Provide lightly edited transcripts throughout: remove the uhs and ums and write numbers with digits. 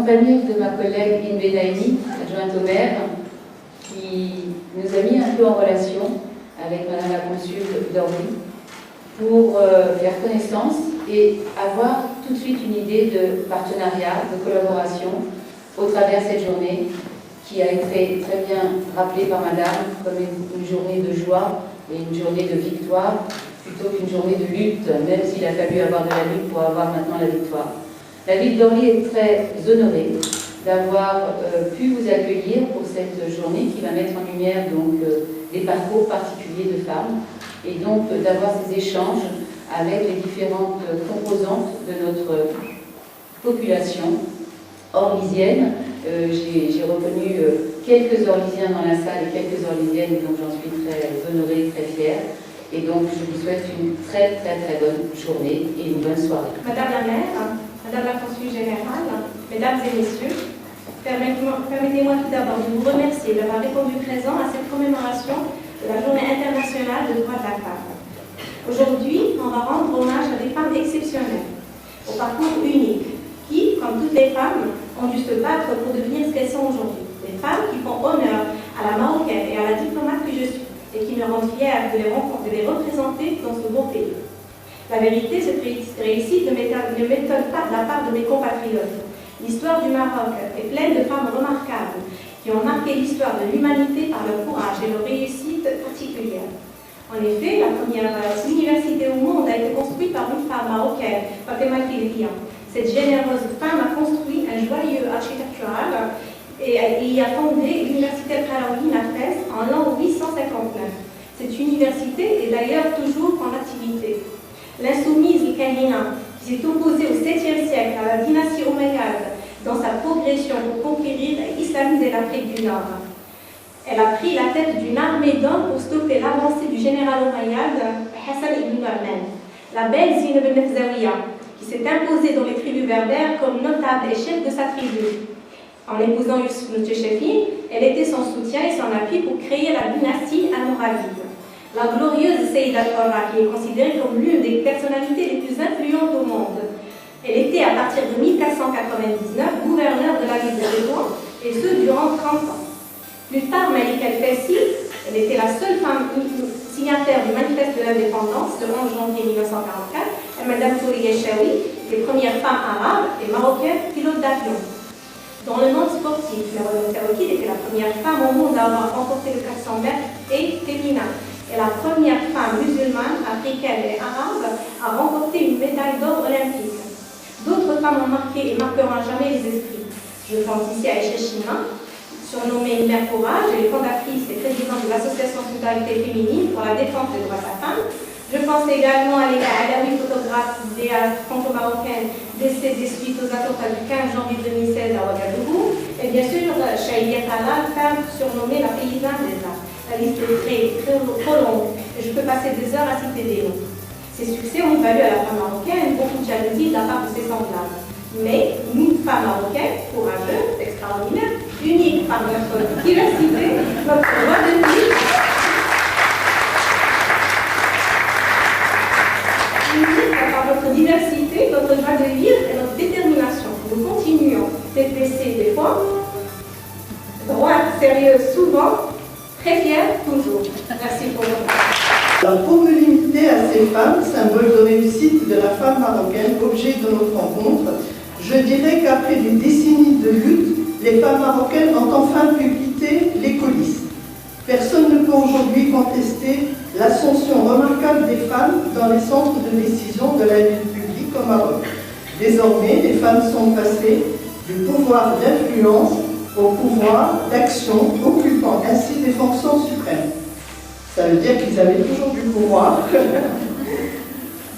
accompagnée de ma collègue Inbe Naimi, adjointe au maire, qui nous a mis un peu en relation avec Madame la consul d'Orly pour faire connaissance et avoir tout de suite une idée de partenariat, de collaboration au travers de cette journée qui a été très bien rappelée par Madame comme une journée de joie et une journée de victoire plutôt qu'une journée de lutte, même s'il a fallu avoir de la lutte pour avoir maintenant la victoire. La ville d'Orly est très honorée d'avoir pu vous accueillir pour cette journée qui va mettre en lumière donc des parcours particuliers de femmes et donc d'avoir ces échanges avec les différentes composantes de notre population orlysienne. J'ai reconnu quelques Orlysiens dans la salle et quelques Orlysiennes, donc j'en suis très honorée, très fière. Et donc je vous souhaite une très bonne journée et une bonne soirée. Madame la maire, Madame la consul générale, Mesdames et Messieurs, permettez-moi tout d'abord de vous remercier d'avoir répondu présent à cette commémoration de la Journée internationale des droits de la femme. Aujourd'hui, on va rendre hommage à des femmes exceptionnelles, au parcours unique, qui, comme toutes les femmes, ont dû se battre pour devenir ce qu'elles sont aujourd'hui. Des femmes qui font honneur à la Marocaine et à la diplomate que je suis, et qui me rendent fière de les représenter dans ce beau pays. La vérité, cette réussite ne m'étonne pas de la part de mes compatriotes. L'histoire du Maroc est pleine de femmes remarquables qui ont marqué l'histoire de l'humanité par leur courage et leur réussite particulière. En effet, la première université au monde a été construite par une femme marocaine, Fatima Kildia. Cette généreuse femme a construit un joyeux architectural et y a fondé l'université Al-Qarawiyyin à Fès en l'an 859. Cette université est d'ailleurs toujours en activité. L'insoumise Kahina, qui s'est opposée au 7e siècle à la dynastie omeyyade dans sa progression pour conquérir et islamiser l'Afrique du Nord. Elle a pris la tête d'une armée d'hommes pour stopper l'avancée du général omeyyade Hassan ibn Nu'man. La belle Zineb al-Nafzawiya, qui s'est imposée dans les tribus berbères comme notable et chef de sa tribu. En épousant Yusuf Chechefi, elle était son soutien et son appui pour créer la dynastie almoravide. La glorieuse Seyda al-Farra, qui est considérée comme l'une des personnalités les plus influentes au monde. Elle était à partir de 1499 gouverneure de la ville de Tétouan, et ce durant 30 ans. Plus tard, Malika el-Fessi, elle était la seule femme signataire du manifeste de l'indépendance le 11 janvier 1944, et Madame Touri Eshawi, les premières femmes arabes et marocaines pilotes d'avion. Dans le monde sportif, Meryem Tawakil était la première femme au monde à avoir remporté le 400 mètres et féminin, et la première femme musulmane, africaine et arabe à remporter une médaille d'or olympique. D'autres femmes ont marqué et marqueront jamais les esprits. Je pense ici à Aïcha Chima, surnommée Mère Courage, elle est fondatrice et présidente de l'Association Solidarité Féminine pour la défense des droits de la femme. Je pense également à Léla Alaoui, photographe idéale franco-marocaine, décédée suite aux attentats du 15 janvier 2016 à Ouagadougou. Et bien sûr, Chaïdia Talal, femme surnommée la paysanne des arts. La liste est trop longue et je peux passer des heures à citer des noms. Ces succès ont valu à la femme marocaine beaucoup de jalousie de la part de ses semblables. Mais nous, femmes marocaines, courageuses, extraordinaires, uniques par notre diversité, notre joie de vivre, par notre diversité, notre joie de vivre et notre détermination. Nous continuons d'être blessés des fois, droits, sérieux souvent, très fiers toujours. Merci pour votre attention. Alors, pour me limiter à ces femmes, symbole de réussite de la femme marocaine, objet de notre rencontre, je dirais qu'après des décennies de lutte, les femmes marocaines ont enfin pu quitter les coulisses. Personne ne peut aujourd'hui contester l'ascension remarquable des femmes dans les centres de décision de la vie publique au Maroc. Désormais, les femmes sont passées du pouvoir d'influence au pouvoir d'action, occupant ainsi des fonctions suprêmes. Ça veut dire qu'ils avaient toujours du pouvoir.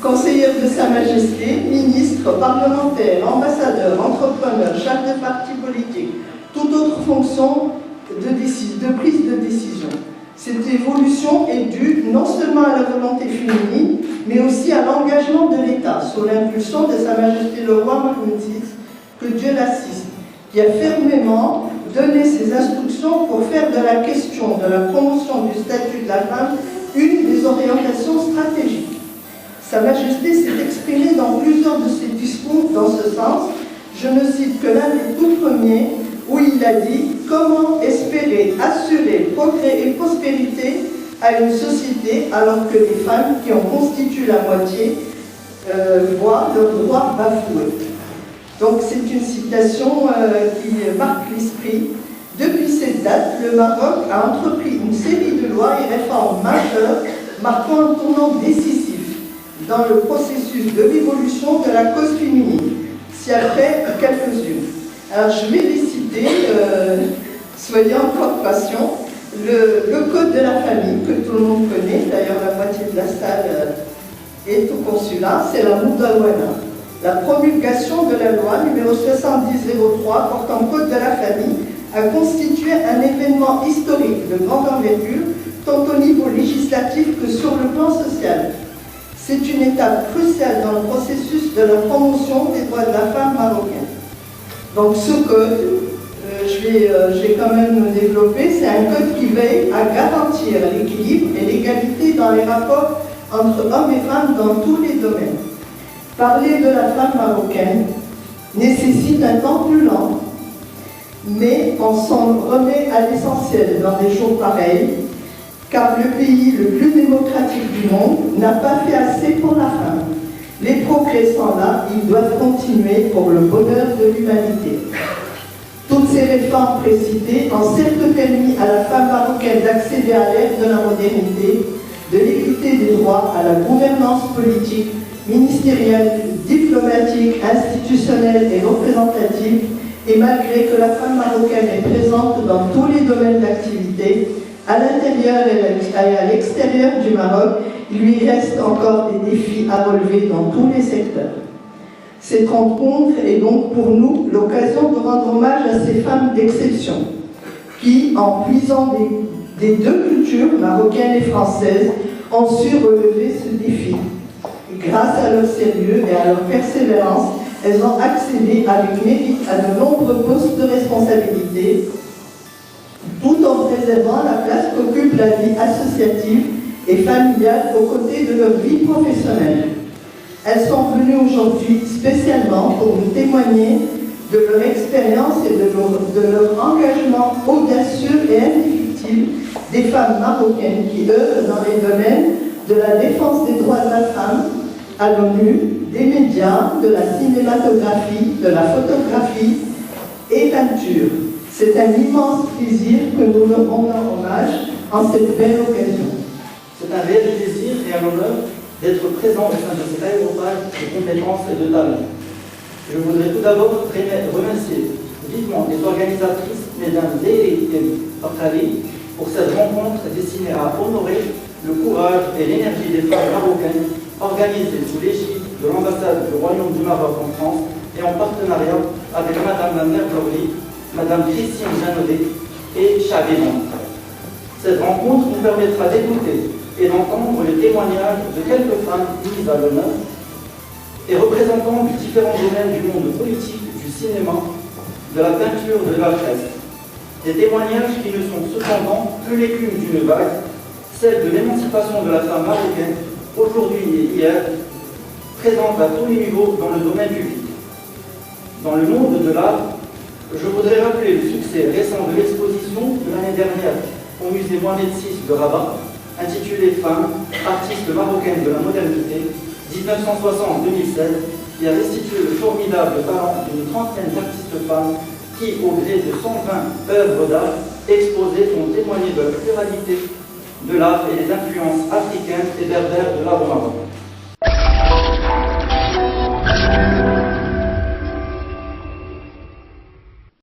Conseillère de Sa Majesté, ministre, parlementaire, ambassadeur, entrepreneur, chef de parti politique, toute autre fonction de prise de décision. Cette évolution est due non seulement à la volonté féminine, mais aussi à l'engagement de l'État, sous l'impulsion de Sa Majesté le roi Mohammed VI, que Dieu l'assiste, qui a fermement donné ses instructions pour faire de la question de la promotion du statut de la femme une des orientations stratégiques. Sa Majesté s'est exprimée dans plusieurs de ses discours dans ce sens, Je ne cite que l'un des tout premiers où il a dit « Comment espérer assurer progrès et prospérité à une société alors que les femmes qui en constituent la moitié voient leurs droits bafoués ?» Donc c'est une citation qui marque l'esprit. Depuis cette date, le Maroc a entrepris une série de lois et réformes majeures marquant un tournant décisif dans le processus de l'évolution de la cause féminine. Si après, quelques-unes. Alors je vais les citer, soyez encore patients. Le code de la famille, que tout le monde connaît, d'ailleurs la moitié de la salle est au consulat, c'est la Moudawana. La promulgation de la loi numéro 7003 portant code de la famille a constitué un événement historique de grande envergure, tant au niveau législatif que sur le plan social. C'est une étape cruciale dans le processus de la promotion des droits de la femme marocaine. Donc ce code, je vais quand même le développer, c'est un code qui veille à garantir l'équilibre et l'égalité dans les rapports entre hommes et femmes dans tous les domaines. Parler de la femme marocaine nécessite un temps plus lent, mais on s'en remet à l'essentiel dans des jours pareils, car le pays le plus démocratique du monde n'a pas fait assez pour la femme. Les progrès sont là, ils doivent continuer pour le bonheur de l'humanité. Toutes ces réformes précitées ont certes permis à la femme marocaine d'accéder à l'ère de la modernité, de l'équité des droits, à la gouvernance politique, ministérielle, diplomatique, institutionnelle et représentative, et malgré que la femme marocaine est présente dans tous les domaines d'activité, à l'intérieur et à l'extérieur du Maroc, il lui reste encore des défis à relever dans tous les secteurs. Cette rencontre est donc pour nous l'occasion de rendre hommage à ces femmes d'exception qui, en puisant des deux cultures, marocaine et française, ont su relever ce défi. Et grâce à leur sérieux et à leur persévérance, elles ont accédé avec mérite à de nombreux postes de responsabilité, tout en préservant la place qu'occupe la vie associative et familiale aux côtés de leur vie professionnelle. Elles sont venues aujourd'hui spécialement pour nous témoigner de leur expérience et de leur engagement audacieux et indéfectible des femmes marocaines qui œuvrent dans les domaines de la défense des droits de la femme, à l'ONU, des médias, de la cinématographie, de la photographie et peinture. C'est un immense plaisir que nous leur rendons hommage en cette belle occasion. C'est un réel plaisir et un honneur d'être présent au sein de cet aéropage de compétences et de talents. Je voudrais tout d'abord remercier vivement les organisatrices, mesdames et Bartali, pour cette rencontre destinée à honorer le courage et l'énergie des femmes marocaines organisée sous l'égide de l'ambassade du Royaume du Maroc en France et en partenariat avec Madame la maire d'Orly, Madame Christine Janaudet et Chabiron. Cette rencontre nous permettra d'écouter et d'entendre les témoignages de quelques femmes mises à l'honneur et représentant de différents domaines du monde politique, du cinéma, de la peinture, de la presse. Des témoignages qui ne sont cependant que l'écume d'une vague, celle de l'émancipation de la femme marocaine, aujourd'hui et hier, présente à tous les niveaux dans le domaine public. Dans le monde de l'art, je voudrais rappeler le succès récent de l'exposition de l'année dernière au musée Mohamed VI de Rabat, intitulée Femmes, artistes marocaines de la modernité, 1960-2016, qui a restitué le formidable talent d'une trentaine d'artistes femmes qui, au gré de 120 œuvres d'art exposées, ont témoigné de la pluralité de l'art et des influences africaines et berbères de l'art au Maroc.